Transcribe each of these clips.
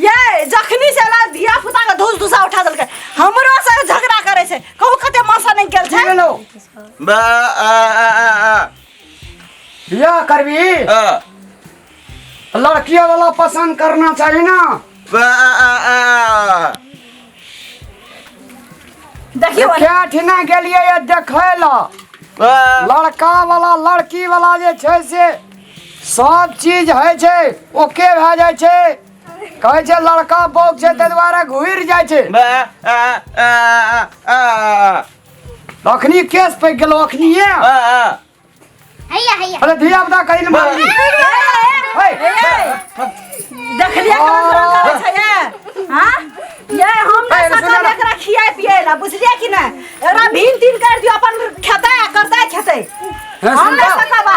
ये जखनी से ला धिया पुता के धूस धुसा उठा देलकै हमरो से झगड़ा करे छै कहू कते मासा नहीं गेल छै हेलो बियाह करबी लड़की वाला पसंद करना चाहिए ना देखियो क्या ठिना गेलिए ये देखे ला लड़का वाला लड़की वाला जे छै से सब चीज है छै ओके भए जाय छै कहै छै लड़का बौक छै ताहि दुआरे घुरि जाय छै अखनी केस पे गेलो अखनी अरे धिया पुता कहीं मार देखलिए केना करे छै ये हां ये हम सब एकरा खियाय पिए ला बुझलिए कि नै एकरा भीन तीन कर दियो अपन खेतै हम नै सकबा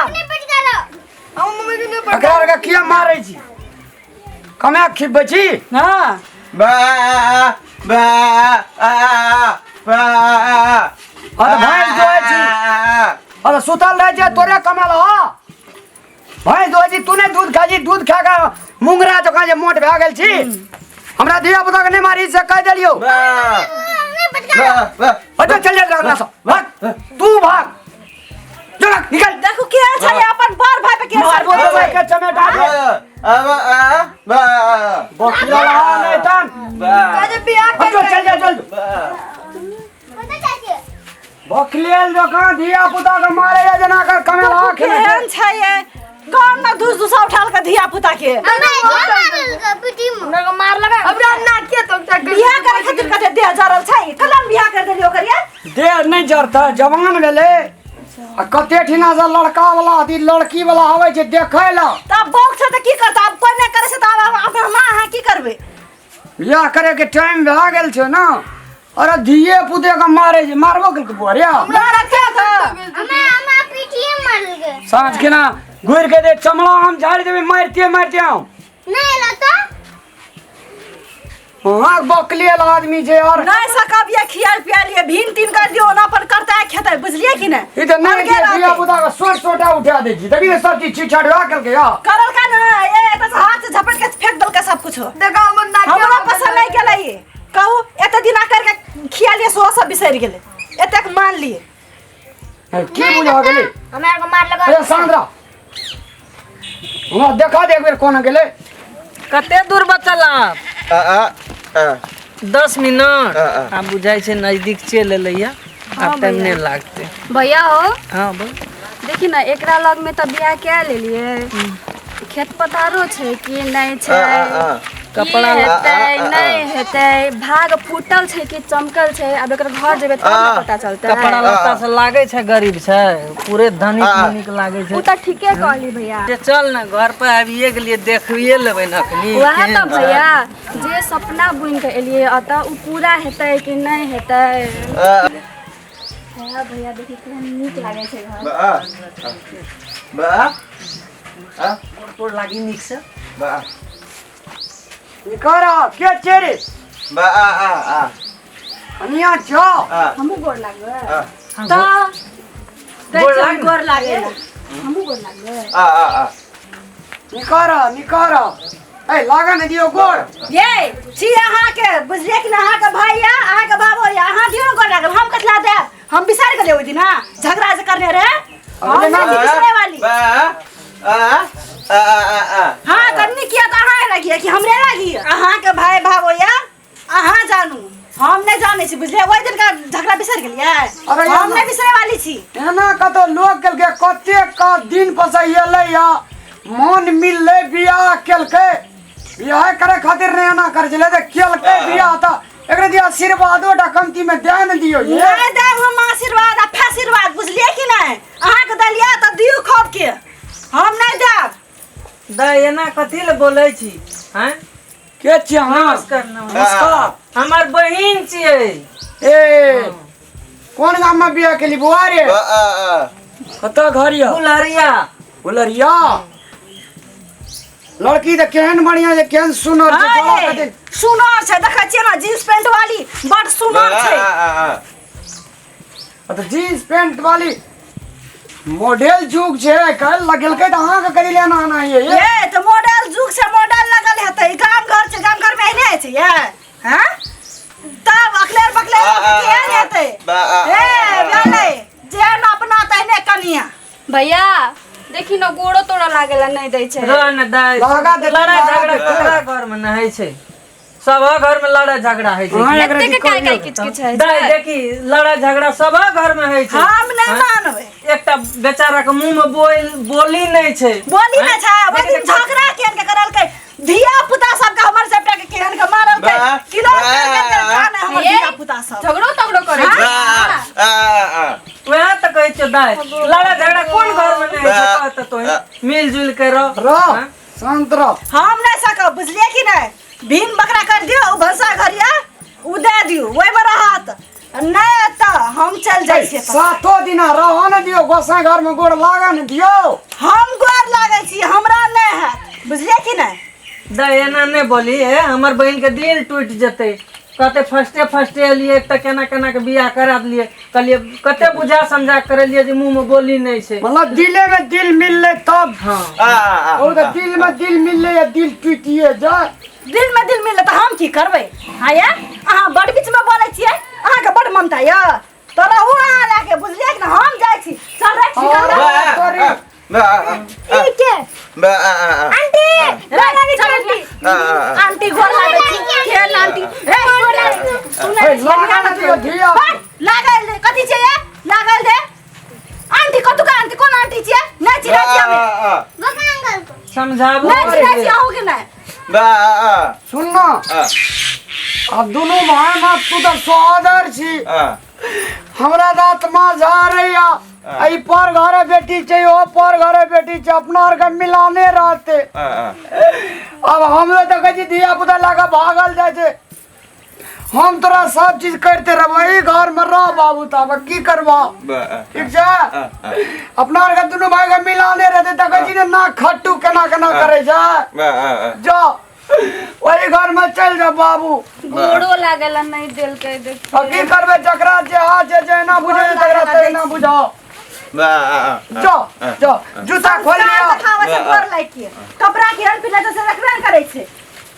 अकरा के किया मारै छी कमे खिबै छी हां अरे भाई जोए छी अरे सुतल रह जे तोरे कमाल हो भाई जोए छी तू नै दूध खा छी दूध खा के मुंगरा जका जे मोट भए गेल छी हमरा धिया पुता के नै मारी से कह देलियो अच्छा चल जा रहा भाग तू भाग चल निकल देखो के छै अपन बड़ भाई पे के मार बोल भाई के चमेटा बकला नहीं तन काजे बियाह अच्छा चल जा चल बकलेल जका धिया पुता के मारे या जना कर कमेल आंख में केहन छै ये कौन ना धुस धुसा उठाल के धिया पुता के मार लगा अब ना के तो बियाह करे खातिर कते दे जरल छै कलम बियाह कर देलियो करिया देह नहीं जरता जवान भेले आ कते ठिना से लड़का वाला अथी लड़की वाला आवे छै देखे ला तब बौक छै त की करता अब कोई नहीं करे छै त अब अपन मां है की करबे बियाह करे के टाइम भए गेल छै ना अरे धिये पुते के मारे छै मारबो के बोरिया मारा क्या था हमें पीठिए मार गए सांझ के ना घुर के दे चमड़ा हम झाड़ देबे मारते हम नहीं लता हां बकलेल आदमी छै और नहीं सकब ये खियाल पियाल ये भीन तीन कर दियो ना पर करता है खेतै बुझलिए कि नहीं ई त नहीं के धिया पुता के सोट सोटा उठा दे छी तभी सब चीज छिछड़वा करके या करल का ना ये त हाथ से झपट के फेंक दल के सब कुछ देखा मन ना हमरा पसंद नहीं केला ये कहू एते दिन कर के खियालिए सो सब बिसर गेले एते मान लिए की बुझा गेले हमें को मार लगा ए सांद्रा हमरा देखा दे एक बेर कोन गेले कते दूर बचल आप 10 मिनट आ बुझाई छै नजदीक चल एलैया अब टाइम नहीं लागते भैया हो हां बोल देखी ना एकरा लग में त बियाह क्या लेलिए खेत पथारो छै कि नहीं छै कपड़ा हेतै नहीं हेतै भाग फूटल छै कि चमकल छै अब एकर घर जेबे तब ना पता चलतै कपड़ा लत्ता से लागे छै गरीब छै पूरे धनिक धनिक लागे छै उ त ठीके कहली भैया जे चल ना घर पे आबिए गेलिए देखिए लेबै नखनी वह त भैया जे सपना बुन के एलिए अत उ पूरा हेतै कि नहीं हेतै भैया देखी केहन नीक लागे छै घर तोड़ लागी निक से निकारा के चेरे अनिया जा हमहु गोर लागबे त गोर लागे हमहु गोर लागबे निकारा ए लागा न दियो गोर ये छी अहाँ के बुझलिए कि अहाँ के भाई या अहाँ के बाबू या अहाँ दियो गोर लागे हम कतला दे हम बिसार गेले ओइ दिन झगड़ा जे करने रे हम नहीं बिसरे वाली हाँ करनी किया तो अहाँ लगी कि हमरे लगी अहाँ के भाई भावो या अहाँ जानू हम नहीं जाने छी बुझलिए ओइ दिन का झगड़ा बिसर गेलिए हम नहीं बिसरे वाली छी एना कतो लोग केल के कते का दिन पसैले या मन मिलले बियाह केल के बियाह करे खातिर नहीं ना कर जले दे केल के बियाह त एकरे दिया आशीर्वादो टा कमती में ध्यान दियो ये नहीं देव हम आशीर्वाद आशीर्वाद बुझलिए कि नहीं अहाँ के दलिया त दियो खोप के हम नहीं देव द एना कथि ले बोलै छी हैं के छियै नमस्कार नमस्कार हमर बहिन छियै ए कोन गाम में बियाह केली बुआ रे कत घर या उलरिया लड़की त केहन बढ़िया जे केहन सुनर छै सुनर छै देखै छियै ना जींस पैंट वाली बड़ सुनर छै त जींस पैंट वाली मॉडल जुग छै कल लगल के अहाँ के करी लेना आना ये तो मॉडल जुग से मॉडल लगल हेतै गाम घर से गाम घर में तो गोड़ो तोड़ा लागेला नहीं दै छै रह न दाय लगा दे, लड़ाई लगा झगड़ा दे। केकरा घर में न है छै सब घर में लड़ाई झगड़ा है छै हाँ, एकरा एते के दिक्कत काय काय नहीं किच किच है दाय देखी लड़ाई झगड़ा सब घर में है छै हम नहीं मानबै एकटा बेचारा के मुंह में बोली नहीं छै बोली ना छै ओइ दिन झगड़ा केन के करल के धिया पुता सब के हमर सबटा के केहन के मारल के किलो के खाना हमर धिया पुता सब झगड़ो तगड़ो करे वहाँ तक कहै छै दाय लड़ाई झगड़ा कोन घर में नहीं है कहत तो मिलजुल के रह रह शांत रह। हम नहीं सकब बुझलिए कि नहीं भीन बकरा कर दियो उ भंसा घरिया उ दे दियो ओइ में रहत नहीं त हम चल जाई छियै त। 7 दिन रह न दियो गोसाई घर में गोड़ लागा न दियो। हम गोर लागै छी हमरा नहीं है बुझलिए कि नहीं दाय एना नहीं बोली है हमर बहन के दिल टूट जते कहते फर्स्टे एलिए एक त केना केना के बियाह करा दिए कहलिए कते बुझा समझा करलिए जे मुंह में बोली नहीं छै मतलब दिले में दिल मिल ले तब। हाँ और तो दिल में दिल मिल ले या दिल टूटिए जा। दिल में दिल मिले त हम की करबै आया अहाँ बड़ बीच में बोलै छियै अहाँ के बड़ ममता य तोरा हुआ लाके बुझलिए कि हम जाय छी चल रे ठिकाना ई के आंटी रानी आंटी आंटी गोर लागै छी खेल आंटी रे गोर लागै लागा न दियो धिया। लागल दे कथि छै ये लागल दे आंटी कतु का आंटी कोन आंटी छियै नै चिन्है छियै हमें बका अंकल को समझाबो नै चिन्है छियै अहूँ के नै सुन न अब दोनों भाई में तू तो सोदर छी हमरा दांत में जा रही आई पर घरे बेटी चाहिए ओ पर घरे बेटी चाहिए अपना और का मिलाने रहते। अब हम लोग तो कहीं दिया पुता लगा भागल जाए छे। हम तोरा सब चीज करते रह घर में रह बाबू तब की करबा ठीक है अपना और का दोनों भाई का मिलाने रहते तो कहीं ना खट्टू केना केना करे जा वही घर में चल जा बाबू। गोड़ो लागेला नहीं दिल के देख अब की करबे जकरा जे हाथ जे ना बुझे तकरा ते ना बुझाओ जा जा जूता खोल लिया दिखावा से गोर लाग के कपड़ा के हर पिला जैसे रखबे करे छै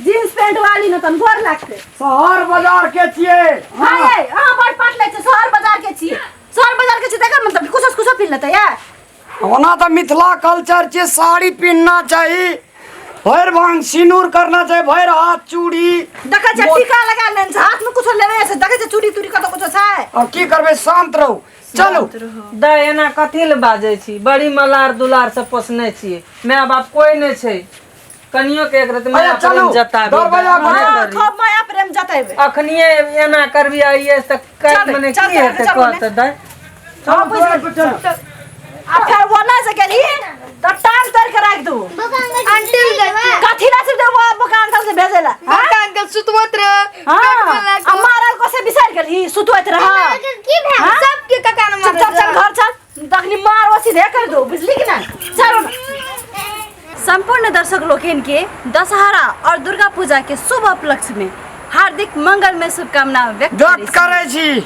जींस पैंट वाली न तन गोर लागते शहर बाजार के छिए। हां ये हां बड़ पाट ले छै शहर बाजार के छियै शहर बाजार के छै तकर मतलब कुछ पहन लेते या होना तो मिथिला कल्चर छे साड़ी पहनना चाहिए भैर भांग सिनूर करना चाहिए भैर हाथ चूड़ी देखा छै टीका लगा ले हाथ में कुछ लेवे से देखा छै चूड़ी तुड़ी कतो कुछ छै अब की करबे शांत रहू चलो दाय एना कथी ल बाजै छी बड़ी मलार दुलार से पोसने छियै माय बाप कोई नहीं छै कनियो के एक रत में अरे चलू, प्रेम जताबे दरवाजा नहीं खोलो। करी। खूब माया प्रेम जतेबे अखनिए एना करबी आइए त कई चल, मने चल, की चल, हेते चल, कहत दाय चलो द्वार पे चलो। आ फिर वो ना से गेली त टांग तर के रख दू बका अंकल आंटी कथी ना से देबो बका अंकल से भेजेला बका अंकल सुतवत रह हां हमारा को से बिसार गेली सुतवत रहा की भे हाँ? सबके ककान चल चल चल घर चल तखनी मार वो सीधे कर दो बुझली कि ना चलो संपूर्ण दर्शक लोगन के दशहरा और दुर्गा पूजा के शुभ उपलक्ष्य में हार्दिक मंगलमय शुभकामना व्यक्त व्यक्त करे छी।